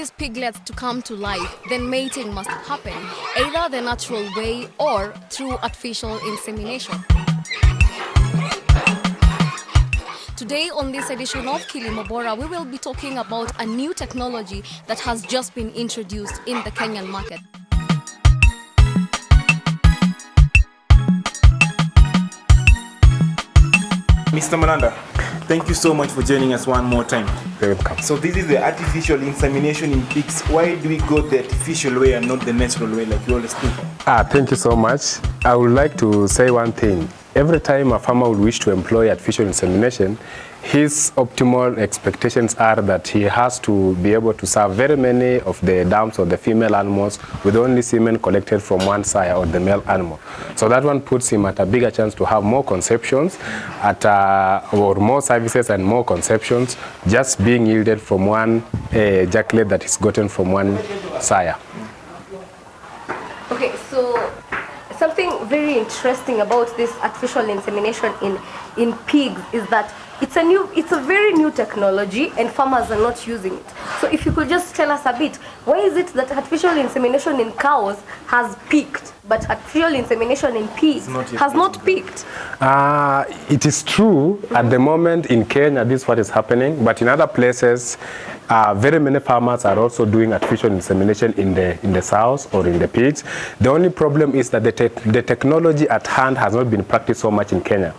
these piglets to come to life, then mating must happen, either the natural way or through artificial insemination. Today on this edition of Kilimo Bora, we will be talking about a new technology that has just been introduced in the Kenyan market. Mr. Mananda, thank you so much for joining us one more time. You're welcome. So this is the artificial insemination in pigs. Why do we go the artificial way and not the natural way like we always do? Thank you so much. I would like to say one thing. Every time a farmer would wish to employ artificial insemination, his optimal expectations are that he has to be able to serve very many of the dams or the female animals with only semen collected from one sire or the male animal. So that one puts him at a bigger chance to have more conceptions or more services and more conceptions just being yielded from one ejaculate that is gotten from one sire. Okay, so something very interesting about this artificial insemination in pigs is that it's a very new technology and farmers are not using it. So if you could just tell us a bit, why is it that artificial insemination in cows has peaked, but artificial insemination in pigs has not peaked? It is true at the moment in Kenya, this is what is happening, but in other places, very many farmers are also doing artificial insemination in the sows or in the pigs. The only problem is that the technology at hand has not been practiced so much in Kenya.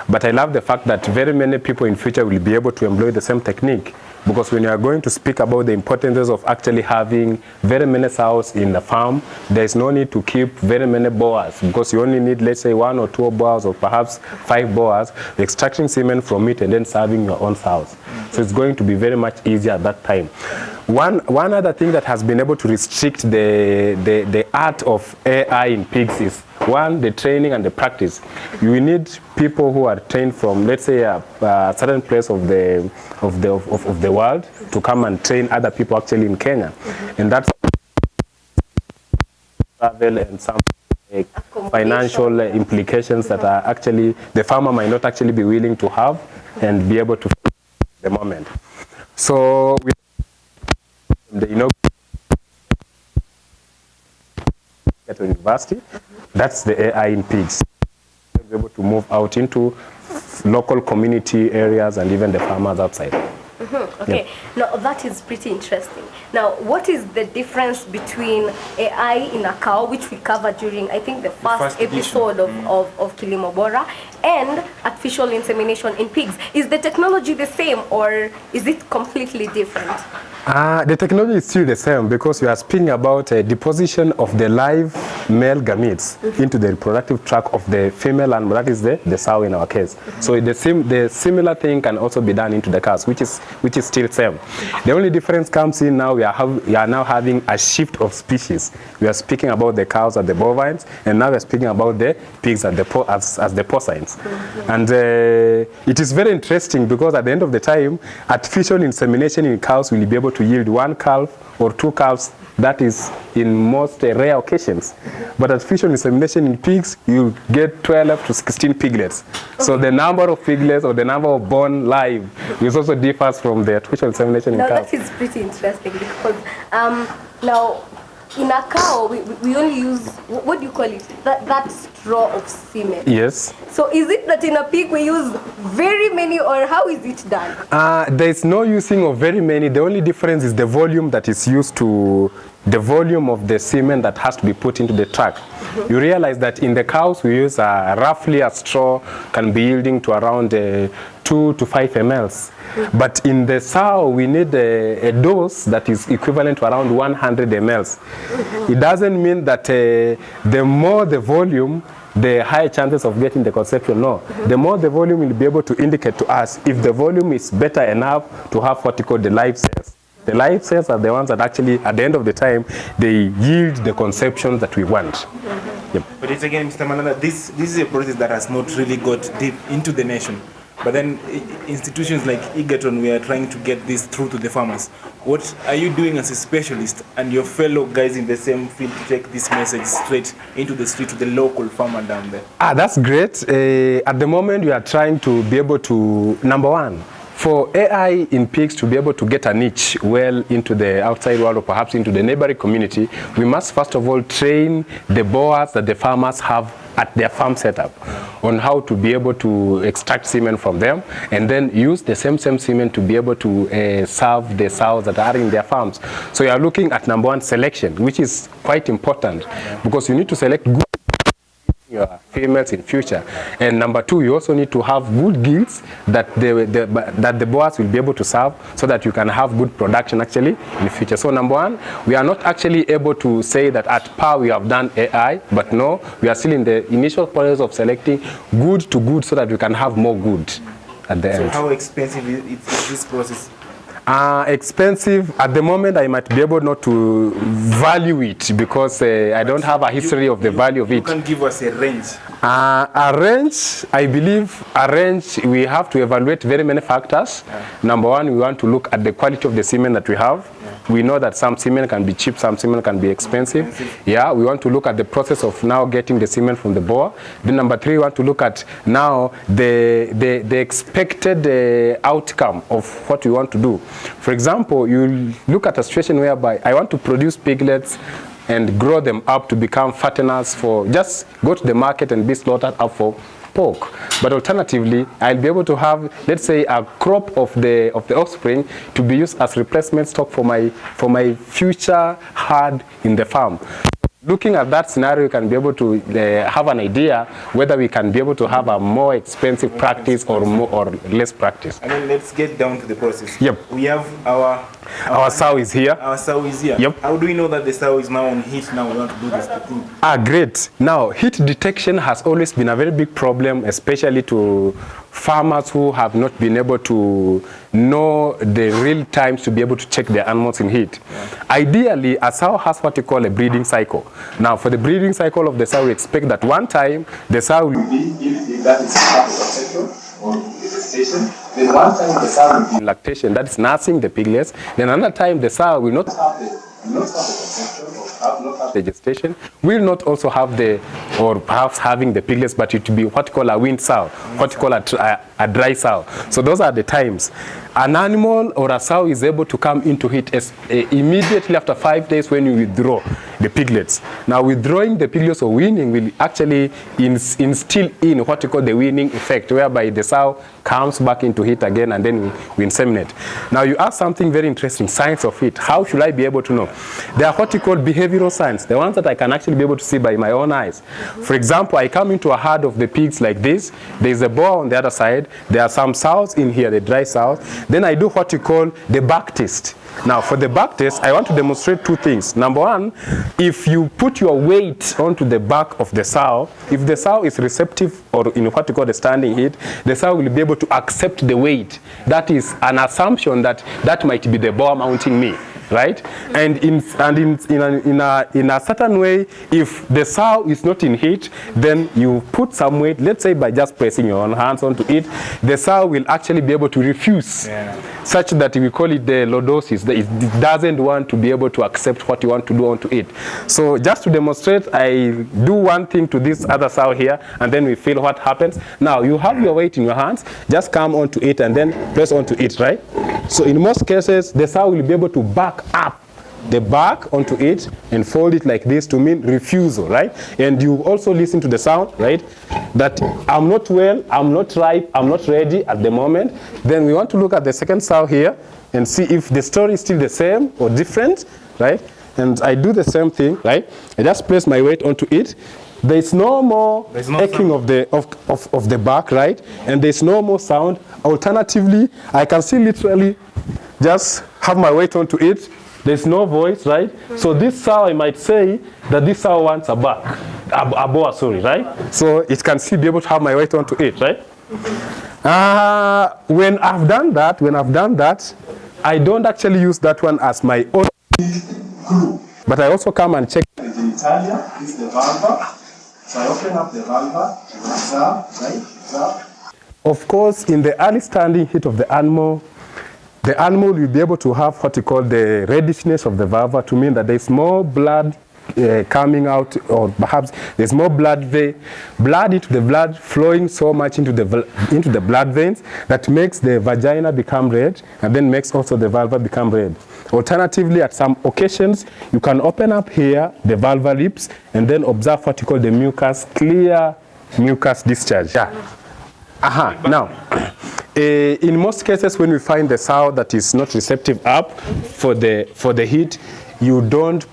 But I love the fact that very many people in future will be able to employ the same technique, because when you are going to speak about the importance of actually having very many sows in the farm, there is no need to keep very many boas, because you only need, let's say, 1 or 2 boas or perhaps 5 boas, extracting semen from it and then serving your own sows. So it's going to be very much easier at that time. One other thing that has been able to restrict the art of AI in pigs is, one, the training and the practice. You need people who are trained from, let's say, a certain place of the world to come and train other people actually in Kenya. And that's travel and some financial implications that are actually, the farmer might not actually be willing to have and be able to at the moment. So at university, that's the AI in pigs. Be able to move out into local community areas and even the farmers outside. Okay, now that is pretty interesting. Now, what is the difference between AI in a cow, which we covered during, I think, the first episode of Kilimo Bora, and artificial insemination in pigs? Is the technology the same, or is it completely different? The technology is still the same, because we are speaking about a deposition of the live male gametes into the reproductive tract of the female animal, that is the sow in our case. So the similar thing can also be done into the cows, which is still same. The only difference comes in now we are now having a shift of species. We are speaking about the cows and the bovines, and now we are speaking about the pigs as the porcines. And it is very interesting, because at the end of the time, artificial insemination in cows will be able to yield 1 calf or 2 calves. That is in most rare occasions. But artificial insemination in pigs, you get 12 to 16 piglets. So the number of piglets or the number of born live is also differs from the artificial insemination in cows. Now that is pretty interesting, because now in a cow, we only use, what do you call it? That straw of semen. Yes. So is it that in a pig we use very many, or how is it done? There is no using of very many. The only difference is the volume that is used to, the volume of the semen that has to be put into the tract. You realize that in the cows we use roughly a straw can be yielding to around 2 to 5 mLs. But in the sow, we need a dose that is equivalent to around 100 mLs. It doesn't mean that the more the volume, the higher chances of getting the conception. No. The more the volume will be able to indicate to us if the volume is better enough to have what we call the live cells. The live cells are the ones that actually, at the end of the time, they yield the conception that we want. Yep. But it's again, Mr. Mananda, this is a process that has not really got deep into the nation. But then institutions like Egerton, we are trying to get this through to the farmers. What are you doing as a specialist and your fellow guys in the same field to take this message straight into the street to the local farmer down there? That's great. At the moment, we are trying to be able to, number one, for AI in pigs to be able to get a niche well into the outside world or perhaps into the neighboring community, we must first of all train the boars that the farmers have at their farm setup on how to be able to extract semen from them and then use the same semen to be able to serve the sows that are in their farms. So you are looking at number one, selection, which is quite important because you need to select good your females in future, and number two, you also need to have good gills that the boars will be able to serve so that you can have good production actually in future. So number one, we are not actually able to say that at par we have done AI, but no, we are still in the initial process of selecting good to good so that we can have more good at the end. So how expensive is this process? Expensive at the moment. I might be able not to value it because I don't have a history of the value of it. You can give us a range. A range, I believe a range, we have to evaluate very many factors. Number one, we want to look at the quality of the semen that we have. We know that some semen can be cheap, some semen can be expensive. Yeah, we want to look at the process of now getting the semen from the boar. Then number three, we want to look at now the expected outcome of what we want to do. For example, you look at a situation whereby I want to produce piglets and grow them up to become fatteners for just go to the market and be slaughtered up for pork. But alternatively, I'll be able to have, let's say, a crop of the offspring to be used as replacement stock for my future herd in the farm. Looking at that scenario, you can be able to have an idea whether we can be able to have a more expensive practice or more or less practice. And then let's get down to the process. Yep. We have our sow is here. Our sow is here. Yep. How do we know that the sow is now on heat? Now we want to do this to food. Great. Now, heat detection has always been a very big problem, especially to farmers who have not been able to know the real times to be able to check their animals in heat. Ideally, a sow has what you call a breeding cycle. Now, for the breeding cycle of the sow, we expect that one time the sow will be, if that is part of the cycle or gestation, then one time the sow will be in lactation, that is nursing the piglets. Then another time the sow will not have the gestation, will not also have the, or perhaps having the piglets, but it will be what you call a weaned sow, what you call a dry sow. So those are the times. An animal or a sow is able to come into heat immediately after 5 days when you withdraw the piglets. Now, withdrawing the piglets or weaning will actually instill in what you call the weaning effect, whereby the sow comes back into heat again and then we inseminate. Now, you ask something very interesting, signs of heat. How should I be able to know? There are what you call behavioral signs, the ones that I can actually be able to see by my own eyes. For example, I come into a herd of the pigs like this. There's a boar on the other side. There are some sows in here, the dry sows. Then I do what you call the back test. Now, for the back test, I want to demonstrate two things. Number one, if you put your weight onto the back of the sow, if the sow is receptive or in what you call the standing heat, the sow will be able to accept the weight. That is an assumption that that might be the boar mounting me. Right? And in a certain way, if the sow is not in heat, then you put some weight, let's say by just pressing your own hands onto it, the sow will actually be able to refuse, such that we call it the lordosis. It doesn't want to be able to accept what you want to do onto it. So just to demonstrate, I do one thing to this other sow here, and then we feel what happens. Now, you have your weight in your hands, just come onto it and then press onto it, right? So in most cases, the sow will be able to back up the back onto it and fold it like this to mean refusal, right? And you also listen to the sound, right? That I'm not well, I'm not ripe, I'm not ready at the moment. Then we want to look at the second sow here and see if the story is still the same or different, right? And I do the same thing, right? I just place my weight onto it. There's no more aching of the back, right? And there's no more sound. Alternatively, I can still literally just have my weight onto it. There's no voice, right? So this sow, I might say that this sow wants a boar, sorry, right? So it can still be able to have my weight onto it, right? When I've done that, I don't actually use that one as my own group, but I also come and check the genitalia. This is the vulva. So I open up the vulva, right? Of course, in the early standing heat of the animal will be able to have what you call the reddishness of the vulva, to mean that there's more blood coming out, or perhaps there's more blood into the blood flowing so much into the blood veins that makes the vagina become red, and then makes also the vulva become red. Alternatively, at some occasions, you can open up here the vulva lips and then observe what you call the clear mucus discharge. Yeah. Now, in most cases, when we find the sow that is not receptive up for the heat, you don't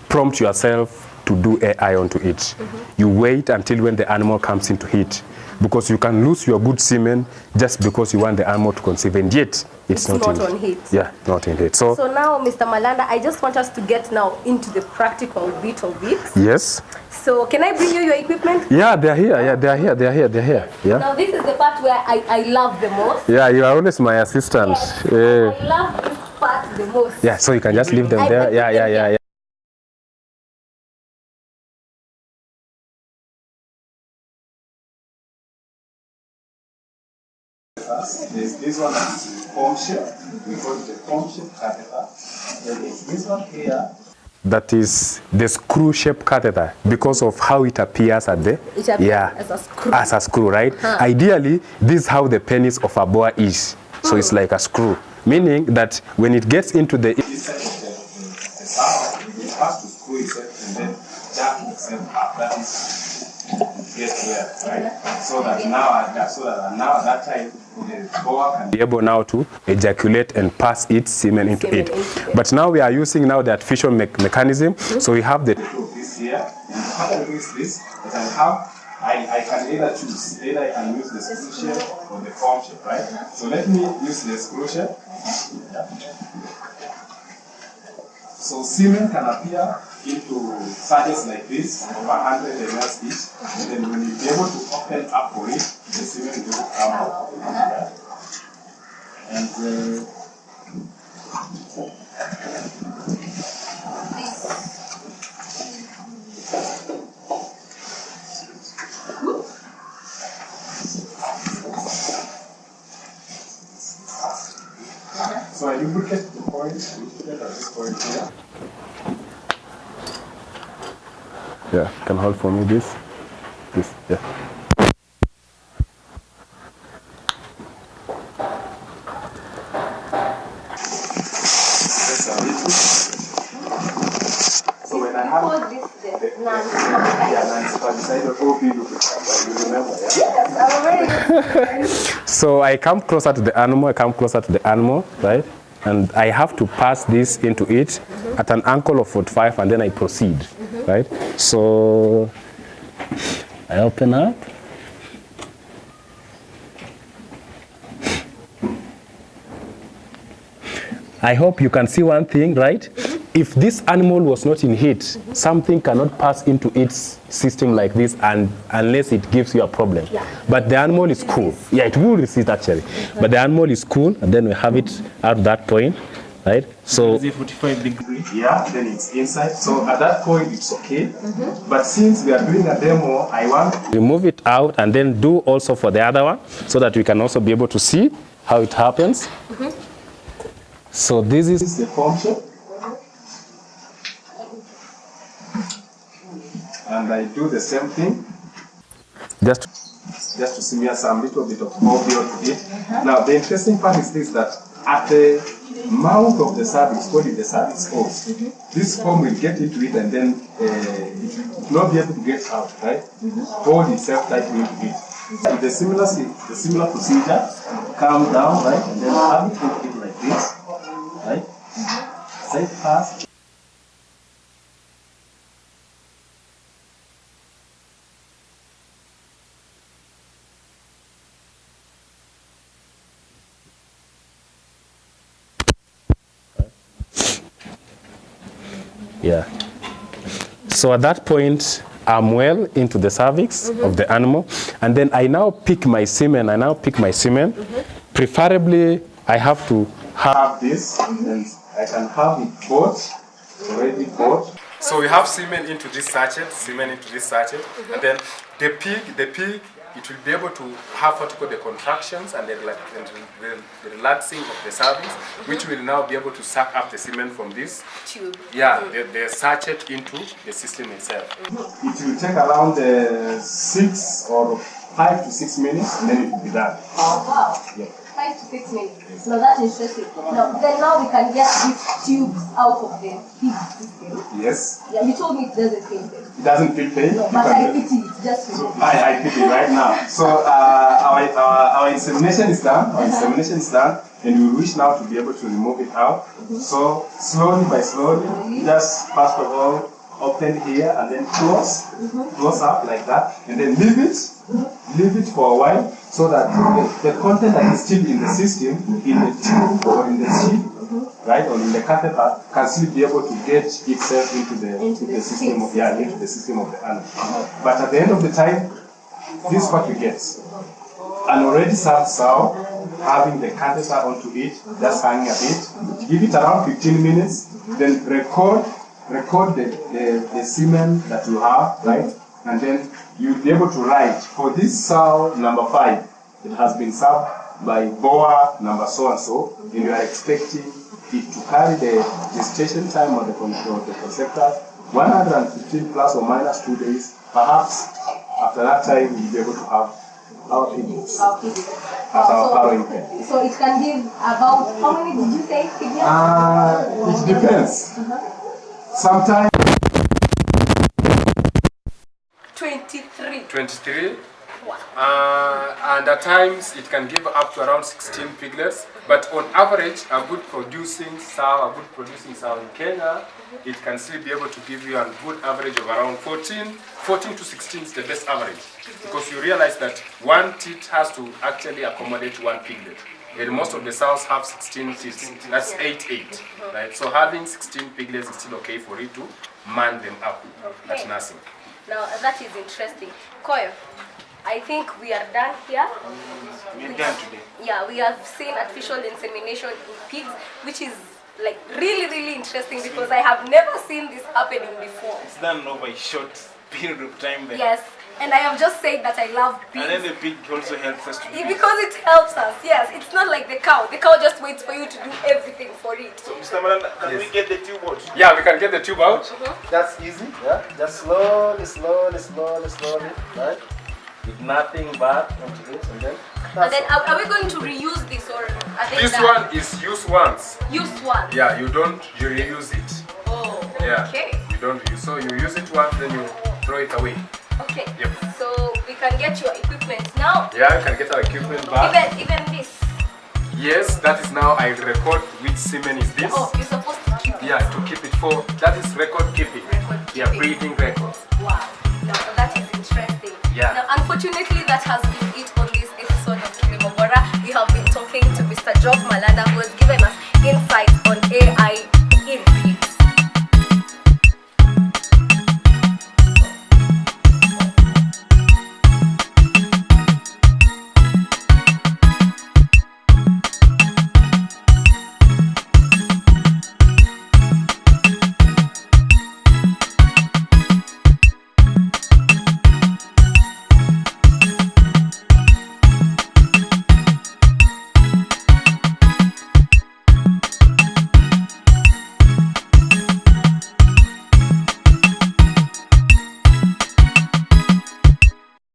prompt yourself to do AI onto it. You wait until when the animal comes into heat, because you can lose your good semen just because you want the animal to conceive, and yet it's not on heat. Yeah, not in heat. So now, Mr. Malanda, I just want us to get now into the practical bit of it. Yes. So can I bring you your equipment? Yeah, they're here. Yeah, they're here. Yeah. Now this is the part where I love the most. Yeah, you are always my assistant. Yes, I love this part the most. Yeah, so you can just leave them there. Yeah. There's this one that's comb shape. We call it the comb shape catheter. Then it's this one here. That is the screw-shaped catheter because of how it appears at the... It appears as a screw. As a screw, right? Ideally, this is how the penis of a boa is. So it's like a screw, meaning that when it gets into the... Inside of the sow, it has to screw itself and then jack itself up. That is get where, right? So that now at that time, the boa can be able now to ejaculate and pass its semen into it. But now we are using now the artificial mechanism. So we have the... This here, and how I use this, but I can either choose. Either I can use the screw shape or the comb shape, right? So let me use the screw shape. Yeah. So semen can appear into sachets like this, of 100 ml each. And then when you be able to open up for it, the semen will come out. Yeah. And so I lubricate the point, lubricate at this point here. Yeah, can hold for me this, yeah. So when I have So I come closer to the animal, right? And I have to pass this into it at an angle of 45, and then I proceed, right? So I open up. I hope you can see one thing, right? If this animal was not in heat, something cannot pass into its system like this unless it gives you a problem. Yeah. But the animal is cool. Yeah, it will resist actually. But the animal is cool, and then we have it at that point, right? So 45 degrees. Yeah, then it's inside. So at that point, it's okay. But since we are doing a demo, I want to remove it out and then do also for the other one, so that we can also be able to see how it happens. So this is the comb shape. And I do the same thing. Just to smear some little bit of oil to it. Now the interesting part is this, that at the mouth of the cervix, called it the cervix hole, this foam will get into it and then it will not be able to get out, right? Hold itself tightly into it. The similar procedure, calm down, right? And then have it take it like this, right? Side pass. Yeah. So at that point, I'm well into the cervix of the animal, and then I now pick my semen. Preferably, I have to have this, and I can have it bought, already bought. So we have semen into this sachet, and then the pig it will be able to have what you call the contractions and the relaxing of the cervix, which will now be able to suck up the semen from this Tube. Yeah, the sachet into the system itself. It will take around 6 or 5 to 6 minutes, and then it will be done. Oh wow. Yeah. 5 to 6 minutes. Now that's interesting. Now we can get these tubes out of the pig system. Yes. Yeah, you told me it doesn't feel pain. It doesn't feel pain. No, but I pity it just for you. I pity right now. So our insemination is done. Our insemination is done, and we wish now to be able to remove it out. So slowly by slowly, just first of all open here and then close up like that, and then leave it for a while so that the content that is still in the system, in the tube or in the sheath, right, or in the catheter, can still be able to get itself into the system of into the system of the anus. But at the end of the time, this is what we get: an already served sow having the catheter onto it, just hanging a bit. Give it around 15 minutes, then record the semen that you have, right? And then you'll be able to write, for this sow number 5, it has been served by boa number so and so, and you are expecting it to carry the gestation time or the conceptor 115 plus or minus 2 days. Perhaps after that time you'll be able to have our pigments as our farrowing pen. So it can give about, how many did you say pigments? It depends. Sometimes 23. And at times it can give up to around 16 piglets, but on average a good producing sow in Kenya, it can still be able to give you a good average of around 14 to 16 is the best average, because you realize that one teat has to actually accommodate one piglet. And most of the sows have 16 teats, that's 8, right? So having 16 piglets is still okay for it to man them up at nursing. Now that is interesting. Koyo, I think we are done here. we're done today. Yeah, we have seen artificial insemination in pigs, which is like really interesting because I have never seen this happening before. It's done over a short period of time. Then. Yes, and I have just said that I love pigs. And then the pig also helps us to do Because it helps us, yes. It's not like the cow. The cow just waits for you to do everything for it. So, Mr. Malanda, can we get the tube out? Yeah, we can get the tube out. That's easy, yeah? Just slowly, right? With nothing bad onto this, and then... And then are we going to reuse this or are they This done? one is used once. Used one? Yeah, you reuse it. Oh, Yeah. okay. You don't use, so you use it once, then you throw it away. Okay. Yep. So we can get your equipment now. Yeah, you can get our equipment back. Even this. Yes, that is now I record which semen is this. Oh, you're supposed to keep it. Yeah, to keep it for, that is record keeping. Record Yeah, keeping. breeding records. Wow.